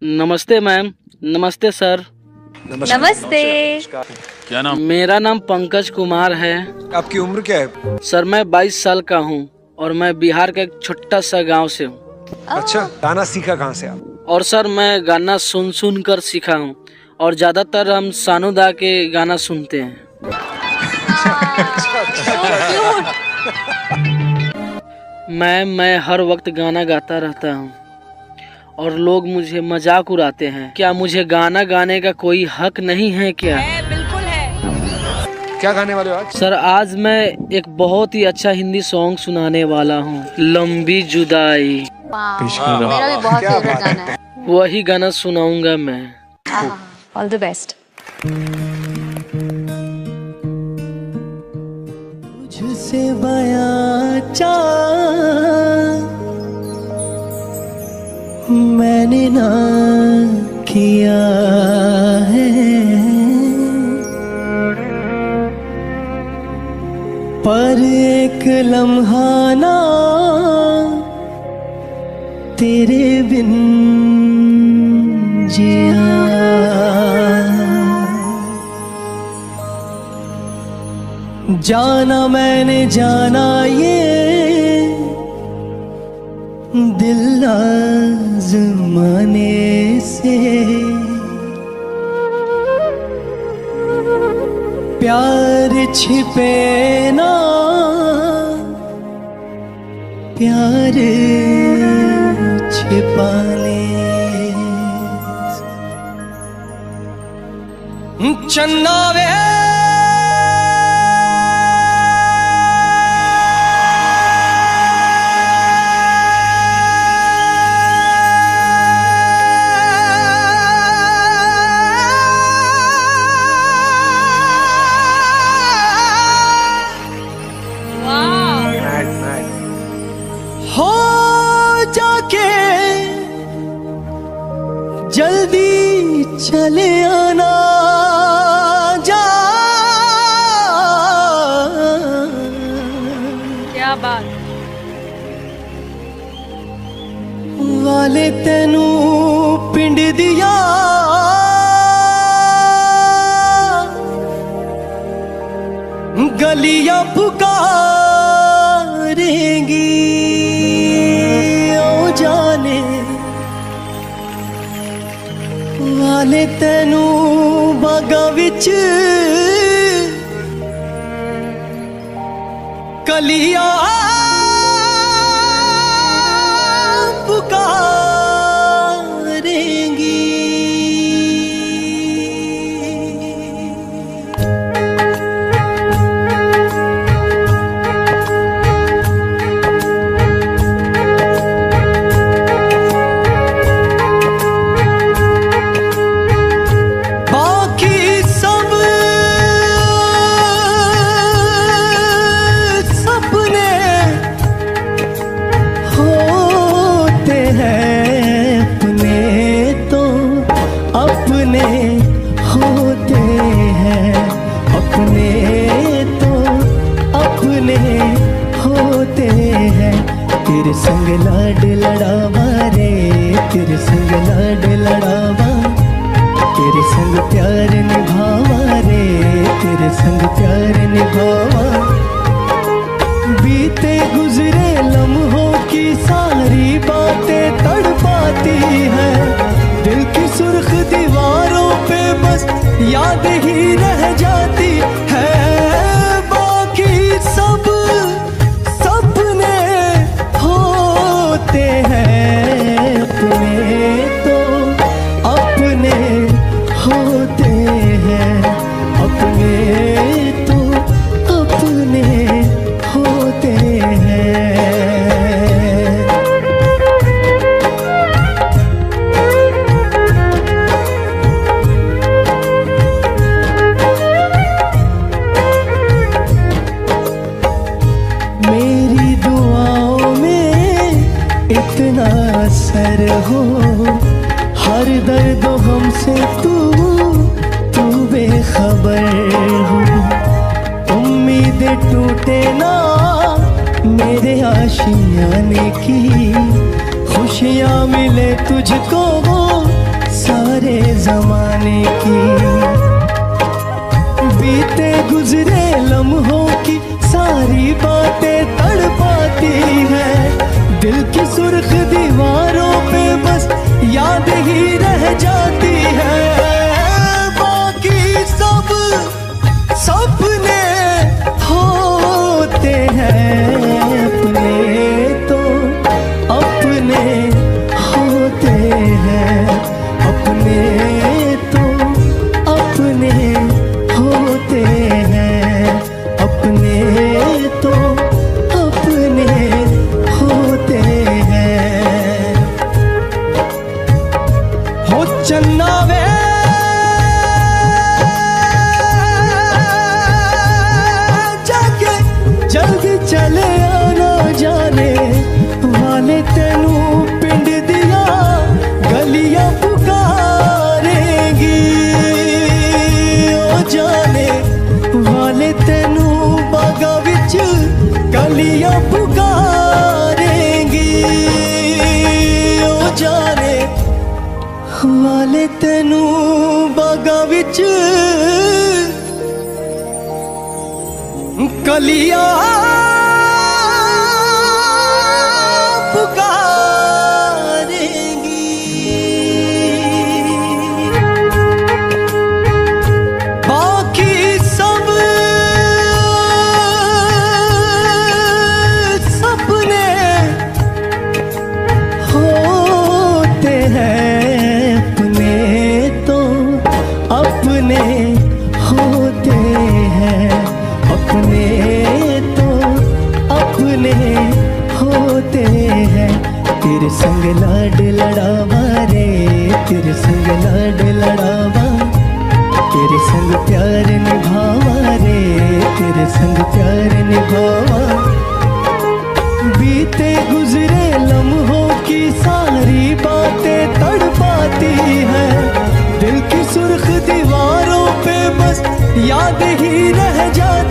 नमस्ते मैम। नमस्ते सर। नमस्ते। क्या नाम? मेरा नाम पंकज कुमार है। आपकी उम्र क्या है? सर मैं 22 साल का हूँ और मैं बिहार का एक छोटा सा गांव से हूँ। अच्छा, गाना सीखा कहाँ से आप? और सर मैं गाना सुन कर सीखा हूँ और ज्यादातर हम सानू दा के गाना सुनते हैं। मैं हर वक्त गाना गाता रहता हूँ और लोग मुझे मजाक उड़ाते हैं। क्या मुझे गाना गाने का कोई हक नहीं है क्या? बिल्कुल है। क्या गाने वाले हो आज? सर आज मैं एक बहुत ही अच्छा हिंदी सॉन्ग सुनाने वाला हूँ, लंबी जुदाई। मेरा भी बहुत फेवरेट गाना है। वही गाना सुनाऊंगा मैं। All the best. तुझसे बयां मैंने ना किया है, पर एक लम्हा ना तेरे बिन जिया। जाना मैंने जाना ये दिल आज़माने से, प्यार छिपे ना प्यार छिपाने। चन्ना वे हो जाके जल्दी चले आना, जा क्या बात। वाले तेनू पिंड दिया गलियां पुकारेंगी। ओ जाने वाले तेनू बागां विच कलियां पुकारेंगी। तेरे संग लाड लड़ावा रे, तेरे संग लाड लड़ावा, तेरे संग प्यार निभावा रे, तेरे संग प्यार निभावा। बीते गुजरे लम्हों की सारी बातें तड़पाती है, दिल की सुर्ख दीवारों पे बस याद ही रह जाती है। बाकी सब सपने होते हैं अपने, तो अपने होते हैं अपने, तो अपने होते हैं। मेरी दुआओं में इतना असर हो, हर दर्द हमसे तू बेखबर हो। उम्मीदें टूटे ना मेरे आशियाने की, खुशियाँ मिले तुझको सारे जमाने की, बीते गुजरे लम्हों की सारी बातें तड़पाती है। दिल की सुर्ख दीवारों पे बस याद ही रह जाती है। बाकी सब सपने होते हैं, अपने तो अपने होते हैं, अपने तो अपने होते हैं, अपने तो अपने होते हैं। हो चन्ना वे जाके जल्दी चले आना, जाने वाले तेनू पिंड दिया गलियां पुकारेंगी। ओ जाने वाले तेनू बागा विच गलियां पुकारेंगी। ओ जाने वाले तेनू बागा विच गलियां बाकी सब सपने होते हैं, अपने तो अपने होते हैं, अपने तो अपने होते हैं। तेरे संग लाड लड़ावा रे, तेरे संग लाड लड़ावा, तेरे संग प्यार निभावा रे, तेरे संग प्यार निभावा। बीते गुजरे लम्हों की सारी बातें तड़पाती है। दिल की सुर्ख दीवारों पे बस याद ही रह जाती